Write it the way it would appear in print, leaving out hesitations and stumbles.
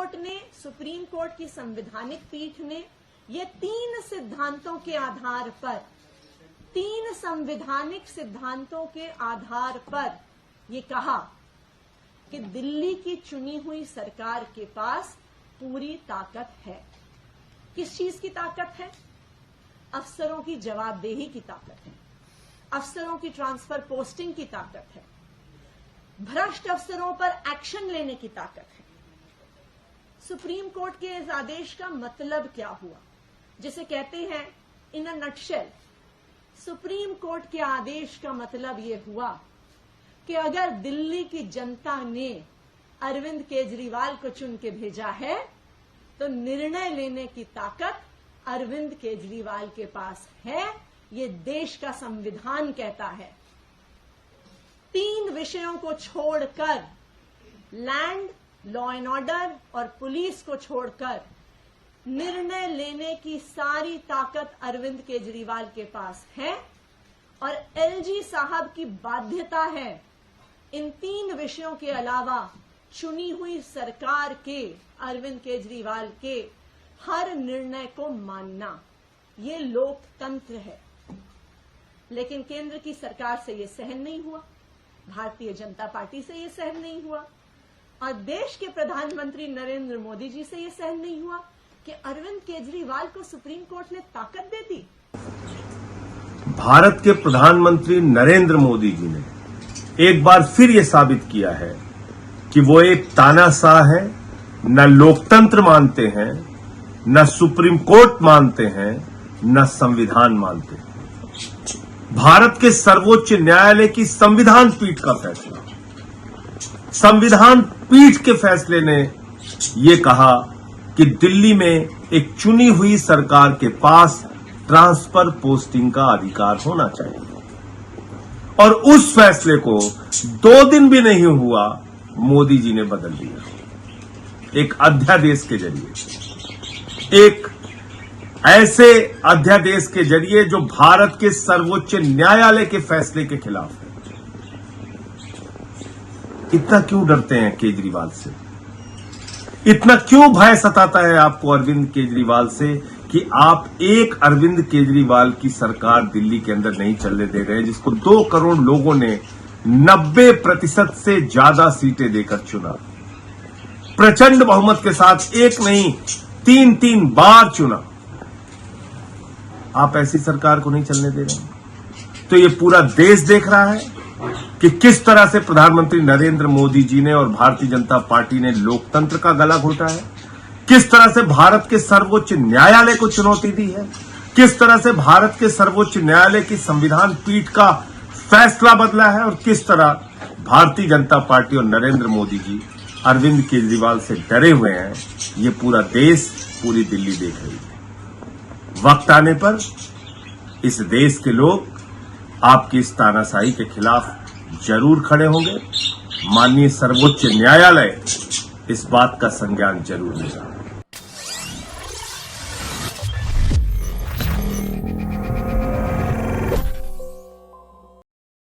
Court ने, supreme court की संवैधानिक पीठ ने ये 3 सिद्धांतों के आधार पर, 3 संवैधानिक सिद्धांतों के आधार पर ये कहा कि दिल्ली की चुनी हुई सरकार के पास पूरी ताकत है। किस चीज की ताकत है? अफसरों की जवाबदेही की ताकत है, अफसरों की ट्रांसफर पोस्टिंग की ताकत है, भ्रष्ट अफसरों पर एक्शन लेने की ताकत है। सुप्रीम कोर्ट के इस आदेश का मतलब क्या हुआ, जिसे कहते हैं इन अ नटशेल, सुप्रीम कोर्ट के आदेश का मतलब यह हुआ कि अगर दिल्ली की जनता ने अरविंद केजरीवाल को चुन के भेजा है तो निर्णय लेने की ताकत अरविंद केजरीवाल के पास है। ये देश का संविधान कहता है। 3 विषयों को छोड़कर, लैंड, लॉ एंड ऑर्डर और पुलिस को छोड़कर, निर्णय लेने की सारी ताकत अरविंद केजरीवाल के पास है और एलजी साहब की बाध्यता है इन 3 विषयों के अलावा चुनी हुई सरकार के, अरविंद केजरीवाल के हर निर्णय को मानना। ये लोकतंत्र है। लेकिन केंद्र की सरकार से ये सहन नहीं हुआ, भारतीय जनता पार्टी से ये सहन नहीं हुआ और देश के प्रधानमंत्री नरेंद्र मोदी जी से ये सहन नहीं हुआ कि अरविंद केजरीवाल को सुप्रीम कोर्ट ने ताकत दे दी। भारत के प्रधानमंत्री नरेंद्र मोदी जी ने एक बार फिर ये साबित किया है कि वो एक तानाशाह है, न लोकतंत्र मानते हैं, न सुप्रीम कोर्ट मानते हैं, न संविधान मानते हैं। भारत के सर्वोच्च न्यायालय की संविधान पीठ का फैसला, संविधान पीठ के फैसले ने ये कहा कि दिल्ली में एक चुनी हुई सरकार के पास ट्रांसफर पोस्टिंग का अधिकार होना चाहिए और उस फैसले को 2 दिन भी नहीं हुआ मोदी जी ने बदल दिया। एक अध्यादेश के जरिए, एक ऐसे अध्यादेश के जरिए जो भारत के सर्वोच्च न्यायालय के फैसले के खिलाफ है। इतना क्यों डरते हैं केजरीवाल से? इतना क्यों भय सताता है आपको अरविंद केजरीवाल से कि आप एक अरविंद केजरीवाल की सरकार दिल्ली के अंदर नहीं चलने दे रहे हैं, जिसको 2 करोड़ लोगों ने 90% से ज्यादा सीटें देकर चुना, प्रचंड बहुमत के साथ, एक नहीं 3 बार चुना। आप ऐसी सरकार को नहीं चलने दे रहे हैं। तो ये पूरा देश देख रहा है कि किस तरह से प्रधानमंत्री नरेंद्र मोदी जी ने और भारतीय जनता पार्टी ने लोकतंत्र का गला घोटा है, किस तरह से भारत के सर्वोच्च न्यायालय को चुनौती दी है, किस तरह से भारत के सर्वोच्च न्यायालय की संविधान पीठ का फैसला बदला है और किस तरह भारतीय जनता पार्टी और नरेंद्र मोदी जी अरविंद केजरीवाल से डरे हुए हैं। ये पूरा देश, पूरी दिल्ली देख रही है। वक्त आने पर इस देश के लोग आपकी इस तानाशाही के खिलाफ जरूर खड़े होंगे। माननीय सर्वोच्च न्यायालय इस बात का संज्ञान जरूर लेगा।